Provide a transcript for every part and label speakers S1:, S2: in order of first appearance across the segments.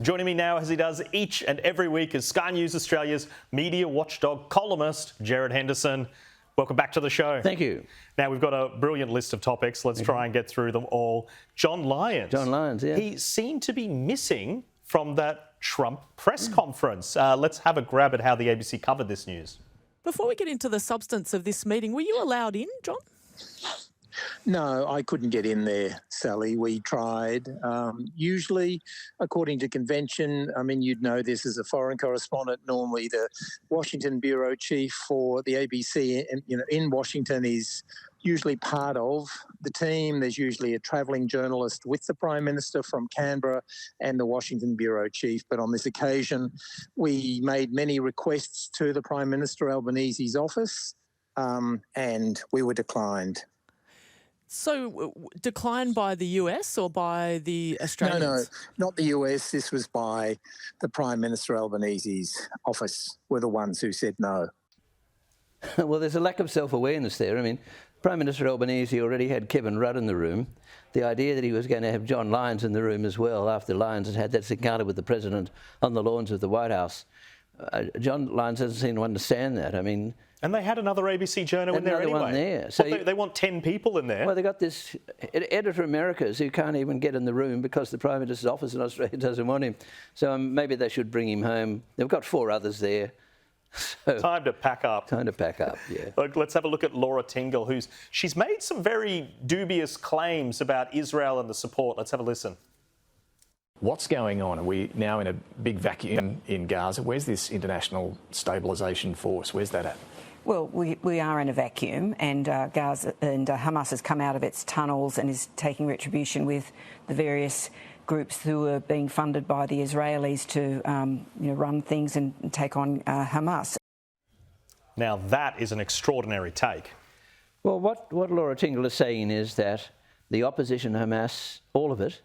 S1: Joining me now, as he does each and every week, is Sky News Australia's media watchdog columnist, Gerard Henderson. Welcome back to the show.
S2: Thank you.
S1: Now, we've got a brilliant list of topics. Let's try and get through them all. John Lyons.
S2: John Lyons, yeah.
S1: He seemed to be missing from that Trump press conference. Let's have a grab at how the ABC covered this news.
S3: Before we get into the substance of this meeting, were you allowed in, John?
S4: No, I couldn't get in there, Sally. We tried. Usually, according to convention, I mean, you'd know this as a foreign correspondent. Normally, the Washington bureau chief for the ABC, in Washington, is usually part of the team. There's usually a travelling journalist with the Prime Minister from Canberra and the Washington bureau chief. But on this occasion, we made many requests to the Prime Minister Albanese's office, and we were declined.
S3: So, declined by the US or by the Australians?
S4: No, not the US. This was by the Prime Minister Albanese's office. Were the ones who said no.
S2: Well, there's a lack of self-awareness there. I mean, Prime Minister Albanese already had Kevin Rudd in the room. The idea that he was going to have John Lyons in the room as well, after Lyons had had that encounter with the President on the lawns of the White House. John Lyons doesn't seem to understand that. I mean...
S1: And they had another ABC journo in there anyway.
S2: One there. So
S1: they want 10 people in there.
S2: Well, they got this editor Americas who can't even get in the room because the Prime Minister's office in Australia doesn't want him. So maybe they should bring him home. They've got 4 others there. So,
S1: time to pack up.
S2: Time to pack up, yeah.
S1: Let's have a look at Laura Tingle, she's made some very dubious claims about Israel and the support. Let's have a listen.
S5: What's going on? Are we now in a big vacuum in Gaza? Where's this international stabilisation force? Where's that at?
S6: Well, we are in a vacuum, and Gaza and Hamas has come out of its tunnels and is taking retribution with the various groups who are being funded by the Israelis to run things and take on Hamas.
S1: Now, that is an extraordinary take.
S2: Well, what Laura Tingle is saying is that the opposition to Hamas, all of it,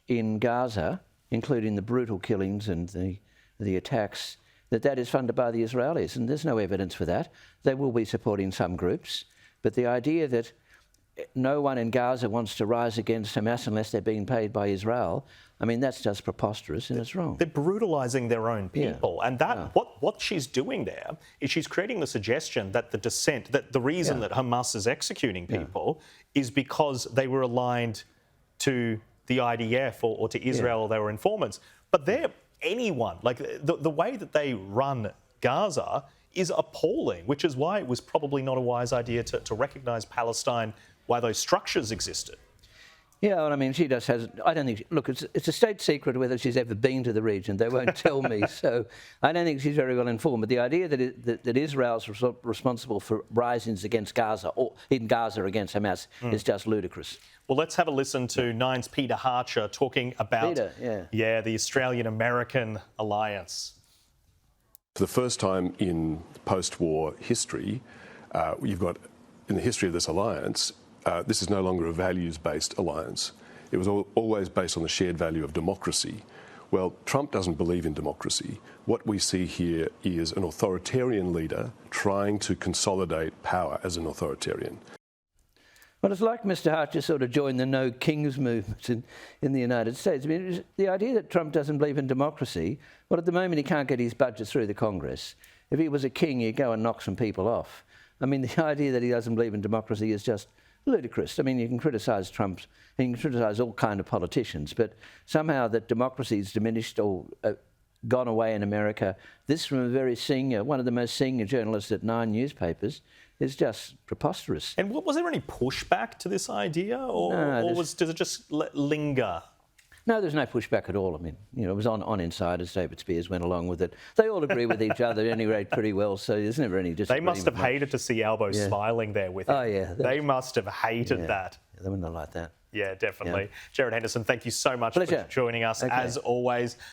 S2: in Gaza, including the brutal killings and the attacks, that is funded by the Israelis, and there's no evidence for that. They will be supporting some groups, but the idea that no one in Gaza wants to rise against Hamas unless they're being paid by Israel, I mean, that's just preposterous and it's wrong.
S1: They're brutalising their own people, and that what she's doing there is she's creating the suggestion that the dissent, that the reason that Hamas is executing people is because they were aligned to the IDF or to Israel, or they were informants. But they're anyone. Like, the way that they run Gaza is appalling, which is why it was probably not a wise idea to recognise Palestine, why those structures existed.
S2: Yeah, well, I mean, she just has... I don't think... Look, it's a state secret whether she's ever been to the region. They won't tell me, so I don't think she's very well informed. But the idea that Israel's responsible for risings against Gaza, or in Gaza against Hamas, is just ludicrous.
S1: Well, let's have a listen to Nine's Peter Harcher talking about the Australian-American alliance.
S7: For the first time in post-war history, you've got, in the history of this alliance, this is no longer a values-based alliance. It was always based on the shared value of democracy. Well, Trump doesn't believe in democracy. What we see here is an authoritarian leader trying to consolidate power as an authoritarian.
S2: Well, it's like Mr. Harcher sort of joined the No Kings movement in the United States. I mean, the idea that Trump doesn't believe in democracy, well, at the moment he can't get his budget through the Congress. If he was a king, he'd go and knock some people off. I mean, the idea that he doesn't believe in democracy is just ludicrous. I mean, you can criticise Trump, and you can criticise all kind of politicians, but somehow that democracy's diminished or gone away in America, this from a very senior, one of the most senior journalists at 9 newspapers, is just preposterous.
S1: And was there any pushback to this idea, or does it just linger?
S2: No, there's no pushback at all. I mean, it was on Insiders. David Spears went along with it. They all agree with each other anyway pretty well, so there's never any disagreement.
S1: They must have hated to see Albo smiling there with him.
S2: Oh, yeah.
S1: They must have hated that.
S2: Yeah, they wouldn't have liked that.
S1: Yeah, definitely. Gerard Henderson, thank you so much for joining us, as always.